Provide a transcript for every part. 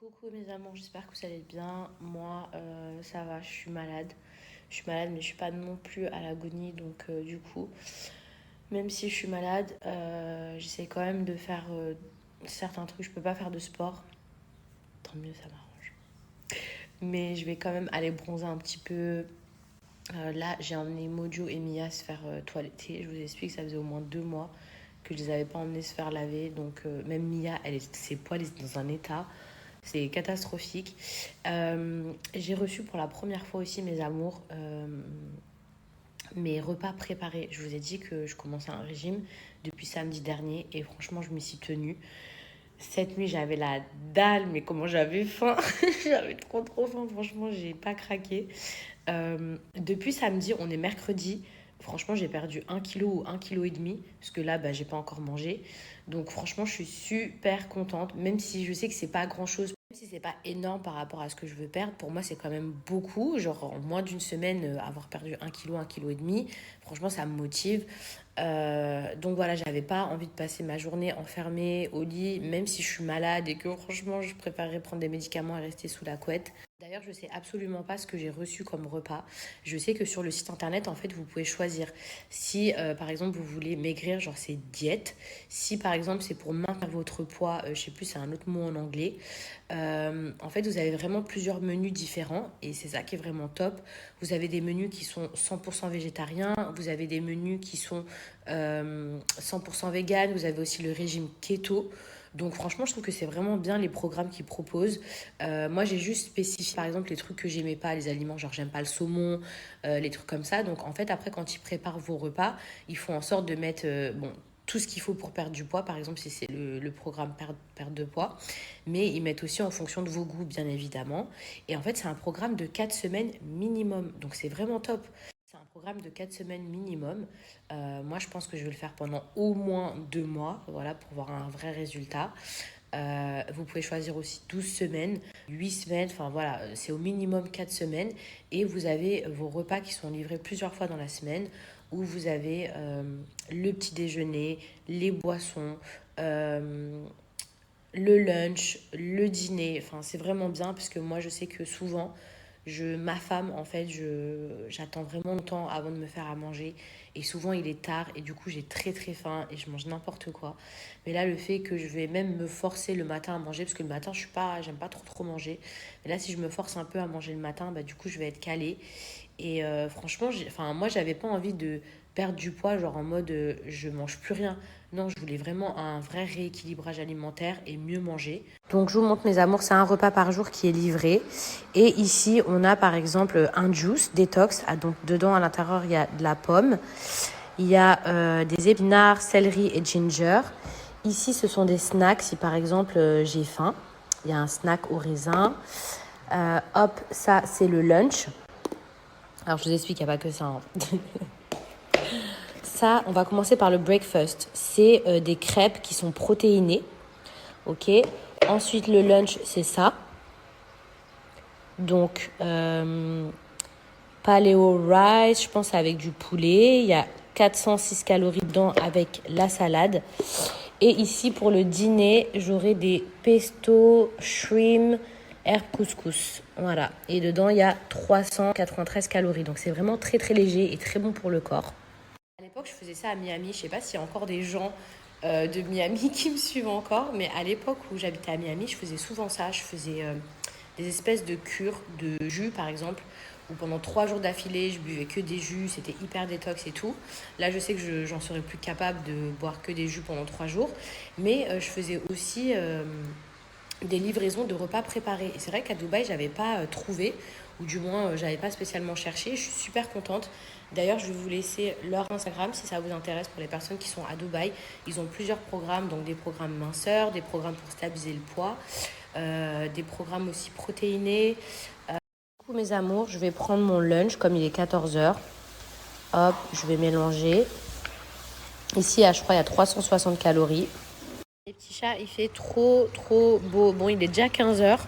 Coucou mes amours, j'espère que vous allez bien. Moi, ça va, je suis malade. Je suis malade, mais je suis pas non plus à l'agonie. Donc, du coup, même si je suis malade, j'essaie quand même de faire certains trucs. Je peux pas faire de sport. Tant mieux, ça m'arrange. Mais je vais quand même aller bronzer un petit peu. Là, j'ai emmené Mojo et Mia se faire toiletter. Je vous explique, ça faisait au moins 2 mois que je les avais pas emmenés se faire laver. Donc, même Mia, ses poils étaient dans un état. C'est catastrophique. J'ai reçu pour la première fois aussi, mes amours, mes repas préparés. Je vous ai dit que je commençais un régime depuis samedi dernier et franchement, je m'y suis tenue. Cette nuit, j'avais la dalle, mais comment j'avais faim. J'avais trop faim, franchement, j'ai pas craqué. Depuis samedi, on est mercredi. Franchement, j'ai perdu 1 kg ou 1,5 kg, parce que là, bah, j'ai pas encore mangé. Donc franchement, je suis super contente, même si je sais que c'est pas grand-chose. Même si c'est pas énorme par rapport à ce que je veux perdre, pour moi, c'est quand même beaucoup. Genre, en moins d'une semaine, avoir perdu 1 kg, 1,5 kg, franchement, ça me motive. Donc voilà, j'avais pas envie de passer ma journée enfermée au lit, même si je suis malade et que franchement, je préférerais prendre des médicaments et rester sous la couette. D'ailleurs, je sais absolument pas ce que j'ai reçu comme repas. Je sais que sur le site internet, en fait, vous pouvez choisir si, par exemple, vous voulez maigrir, genre c'est diète. Si, par exemple, c'est pour maintenir votre poids, je sais plus, c'est un autre mot en anglais. En fait, vous avez vraiment plusieurs menus différents et c'est ça qui est vraiment top. Vous avez des menus qui sont 100% végétariens, vous avez des menus qui sont 100% vegan, vous avez aussi le régime keto. Donc franchement, je trouve que c'est vraiment bien les programmes qu'ils proposent. Moi, j'ai juste spécifié, par exemple, les trucs que j'aimais pas, les aliments, genre j'aime pas le saumon, les trucs comme ça. Donc en fait, après, quand ils préparent vos repas, ils font en sorte de mettre bon, tout ce qu'il faut pour perdre du poids, par exemple, si c'est le programme perte de poids. Mais ils mettent aussi en fonction de vos goûts, bien évidemment. Et en fait, c'est un programme de 4 semaines minimum. Donc c'est vraiment top. C'est un programme de 4 semaines minimum. Moi, je pense que je vais le faire pendant au moins 2 mois, voilà, pour voir un vrai résultat. Vous pouvez choisir aussi 12 semaines, 8 semaines, enfin voilà, c'est au minimum 4 semaines. Et vous avez vos repas qui sont livrés plusieurs fois dans la semaine, où vous avez le petit déjeuner, les boissons, euh, le lunch, le dîner. Enfin, c'est vraiment bien parce que moi, je sais que souvent, ma femme, en fait, j'attends vraiment longtemps avant de me faire à manger. Et souvent, il est tard et du coup, j'ai très faim et je mange n'importe quoi. Mais là, le fait que je vais même me forcer le matin à manger, parce que le matin, j'aime pas trop manger. Mais là, si je me force un peu à manger le matin, bah, du coup, je vais être calée. Et franchement, moi, j'avais pas envie de perdre du poids, genre en mode je mange plus rien. Non, je voulais vraiment un vrai rééquilibrage alimentaire et mieux manger. Donc, je vous montre mes amours, c'est un repas par jour qui est livré. Et ici, on a par exemple un juice détox. Ah, donc, dedans, à l'intérieur, il y a de la pomme. Il y a des épinards, céleri et ginger. Ici, ce sont des snacks. Si par exemple, j'ai faim, il y a un snack au raisin. Hop, ça, c'est le lunch. Alors, je vous explique, il n'y a pas que ça, hein. Ça, on va commencer par le breakfast. C'est des crêpes qui sont protéinées. Ok. Ensuite, le lunch, c'est ça. Donc, paléo rice, je pense avec du poulet. Il y a 406 calories dedans avec la salade. Et ici, pour le dîner, j'aurai des pesto, shrimp, herbe couscous. Voilà. Et dedans, il y a 393 calories. Donc, c'est vraiment très léger et très bon pour le corps. À l'époque, je faisais ça à Miami. Je sais pas s'il y a encore des gens de Miami qui me suivent encore, mais à l'époque où j'habitais à Miami, je faisais souvent ça. Je faisais des espèces de cures de jus, par exemple, où pendant 3 jours d'affilée, je buvais que des jus. C'était hyper détox et tout. Là, je sais que j'en serais plus capable de boire que des jus pendant 3 jours, mais je faisais aussi des livraisons de repas préparés. Et c'est vrai qu'à Dubaï, j'avais pas trouvé, ou du moins, j'avais pas spécialement cherché. Je suis super contente. D'ailleurs, je vais vous laisser leur Instagram si ça vous intéresse pour les personnes qui sont à Dubaï. Ils ont plusieurs programmes, donc des programmes minceurs, des programmes pour stabiliser le poids, des programmes aussi protéinés. Du coup, mes amours, je vais prendre mon lunch comme il est 14 heures. Hop, je vais mélanger. Ici, je crois, il y a 360 calories. Les petits chats, il fait trop beau. Bon, il est déjà 15 heures.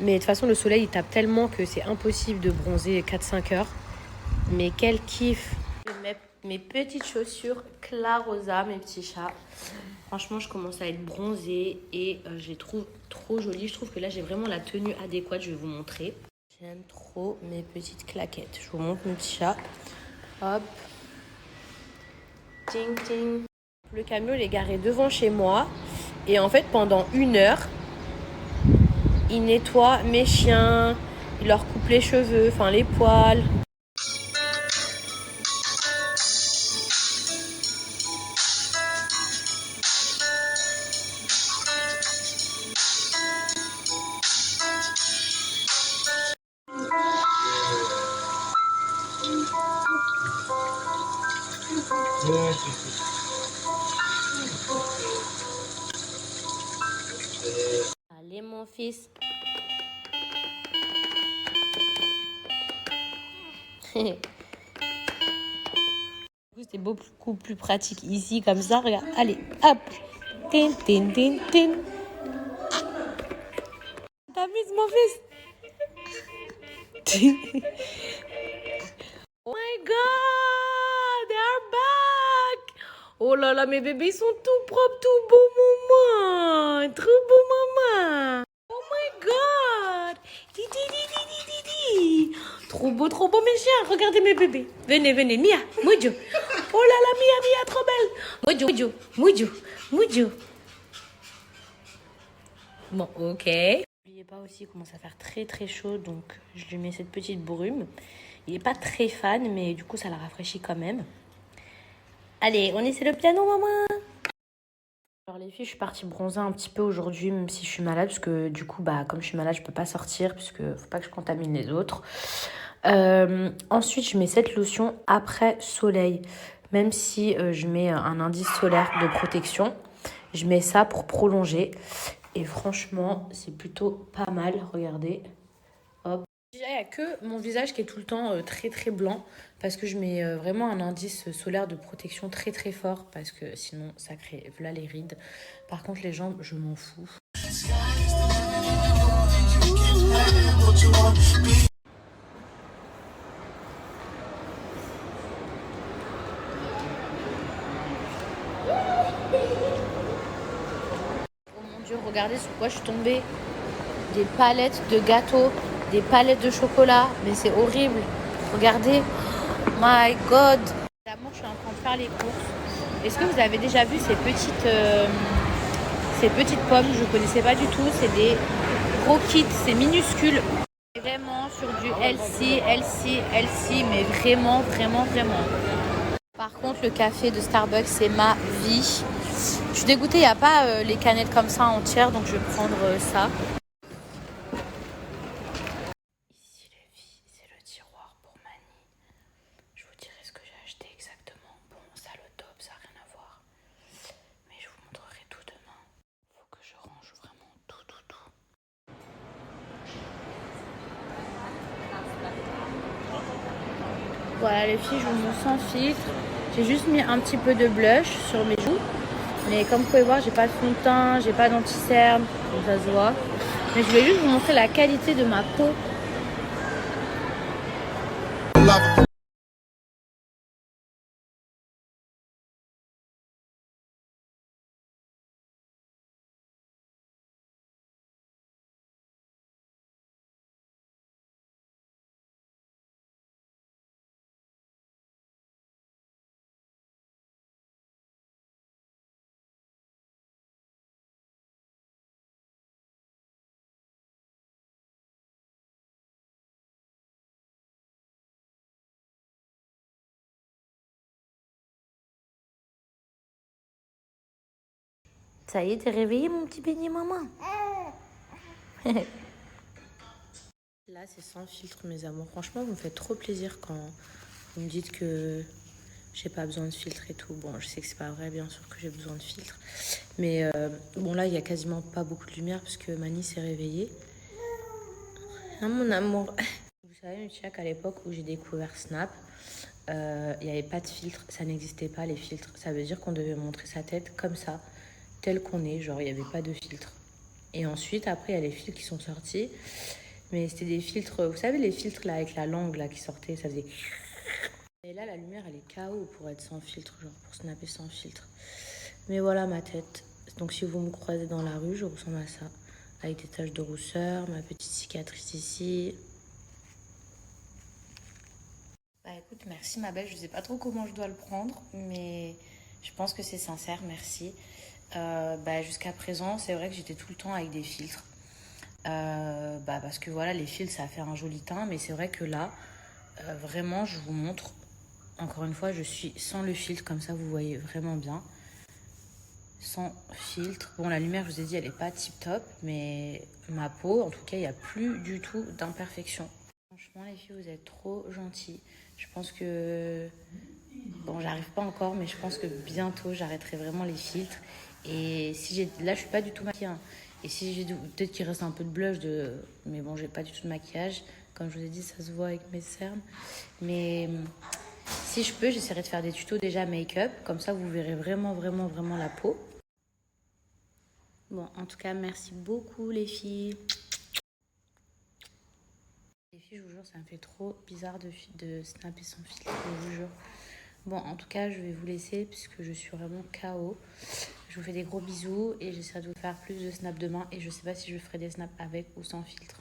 Mais de toute façon, le soleil, il tape tellement que c'est impossible de bronzer 4-5 heures. Mais quel kiff! Je vais mettre mes petites chaussures Clarosa, mes petits chats. Franchement, je commence à être bronzée et je les trouve trop jolies. Je trouve que là, j'ai vraiment la tenue adéquate. Je vais vous montrer. J'aime trop mes petites claquettes. Je vous montre mes petits chats. Hop. Ting, ting. Le camion, il est garé devant chez moi. Et en fait, pendant 1 heure, il nettoie mes chiens. Il leur coupe les cheveux, enfin les poils. Allez, mon fils. C'est beaucoup plus pratique ici, comme ça. Regarde, allez, hop. Tin, tin, tin, tin. T'amuses, mon fils. Oh my God, they are back. Oh là là, mes bébés sont tout propres, tout beaux, maman. Trop beau, maman. Oh my God. Di, di, di, di, di, di, di. Trop beau, mes chiens. Regardez mes bébés. Venez, venez. Mia, Mojo. Oh là là, Mia, trop belle. Mojo, Mojo, Mojo. Bon, ok. N'oubliez pas aussi, il commence à faire très chaud, donc je lui mets cette petite brume. Il n'est pas très fan, mais du coup, ça la rafraîchit quand même. Allez, on essaie le piano, maman. Alors les filles, je suis partie bronzer un petit peu aujourd'hui, même si je suis malade, parce que du coup, comme je suis malade, je peux pas sortir, puisque faut pas que je contamine les autres. Ensuite, je mets cette lotion après soleil, même si je mets un indice solaire de protection. Je mets ça pour prolonger. Et franchement, c'est plutôt pas mal. Regardez. Hop. Déjà, il n'y a que mon visage qui est tout le temps très blanc. Parce que je mets vraiment un indice solaire de protection très fort. Parce que sinon, ça crée voilà les rides. Par contre, les jambes, je m'en fous. Oh mon Dieu, regardez sur quoi je suis tombée. Des palettes de gâteaux, des palettes de chocolat. Mais c'est horrible. Regardez. My God. D'abord, je suis en train de faire les courses. Est-ce que vous avez déjà vu ces petites pommes? Je ne connaissais pas du tout. C'est des gros kits, c'est minuscule. Vraiment sur du LC, mais vraiment. Par contre, le café de Starbucks, c'est ma vie. Je suis dégoûtée, il n'y a pas les canettes comme ça entières, donc je vais prendre ça. Ici, les filles, c'est le tiroir pour Mani. Je vous dirai ce que j'ai acheté exactement. Bon, ça le top, ça n'a rien à voir. Mais je vous montrerai tout demain. Faut que je range vraiment tout. Voilà les filles, je vous montre sans filtre. J'ai juste mis un petit peu de blush sur mes joues. Mais comme vous pouvez voir, j'ai pas de fond de teint, j'ai pas d'anti-cerne, donc ça se voit. Mais je voulais juste vous montrer la qualité de ma peau. Ça y est, t'es réveillé mon petit beignet maman? Là, c'est sans filtre, mes amours. Franchement, vous me faites trop plaisir quand vous me dites que j'ai pas besoin de filtre et tout. Bon, je sais que c'est pas vrai, bien sûr que j'ai besoin de filtre. Mais bon, là, il y a quasiment pas beaucoup de lumière parce que Mani s'est réveillée. Hein, mon amour. Vous savez, Michia, qu'à l'époque où j'ai découvert Snap, il n'y avait pas de filtre. Ça n'existait pas, les filtres. Ça veut dire qu'on devait montrer sa tête comme ça, tel qu'on est. Genre, il n'y avait pas de filtre. Et ensuite, après, il y a les filtres qui sont sortis. Mais c'était des filtres, vous savez, les filtres là avec la langue là qui sortait, ça faisait. Et là, la lumière elle est KO pour être sans filtre, genre pour snapper sans filtre. Mais voilà ma tête. Donc si vous me croisez dans la rue, je ressemble à ça. Avec des taches de rousseur, ma petite cicatrice ici. Bah écoute, merci ma belle. Je sais pas trop comment je dois le prendre, mais je pense que c'est sincère, merci. Bah, jusqu'à présent, c'est vrai que j'étais tout le temps avec des filtres. Bah, parce que voilà, les filtres, ça fait un joli teint, mais c'est vrai que là, vraiment, je vous montre. Encore une fois, je suis sans le filtre, comme ça vous voyez vraiment bien. Sans filtre. Bon, la lumière, je vous ai dit, elle est pas tip top, mais ma peau, en tout cas, il n'y a plus du tout d'imperfection. Franchement, les filles, vous êtes trop gentilles. Je pense que bon, j'arrive pas encore, mais je pense que bientôt j'arrêterai vraiment les filtres. Et si j'ai. Là, je suis pas du tout maquillée, hein. Et si j'ai. Peut-être qu'il reste un peu de blush, mais bon, j'ai pas du tout de maquillage. Comme je vous ai dit, ça se voit avec mes cernes. Mais si je peux, j'essaierai de faire des tutos déjà make-up. Comme ça, vous verrez vraiment, vraiment, vraiment la peau. Bon, en tout cas, merci beaucoup, les filles. Les filles, je vous jure, ça me fait trop bizarre de snapper sans filtre, je vous jure. Bon, en tout cas, je vais vous laisser puisque je suis vraiment KO. Je vous fais des gros bisous et j'essaierai de vous faire plus de snaps demain. Et je sais pas si je ferai des snaps avec ou sans filtre.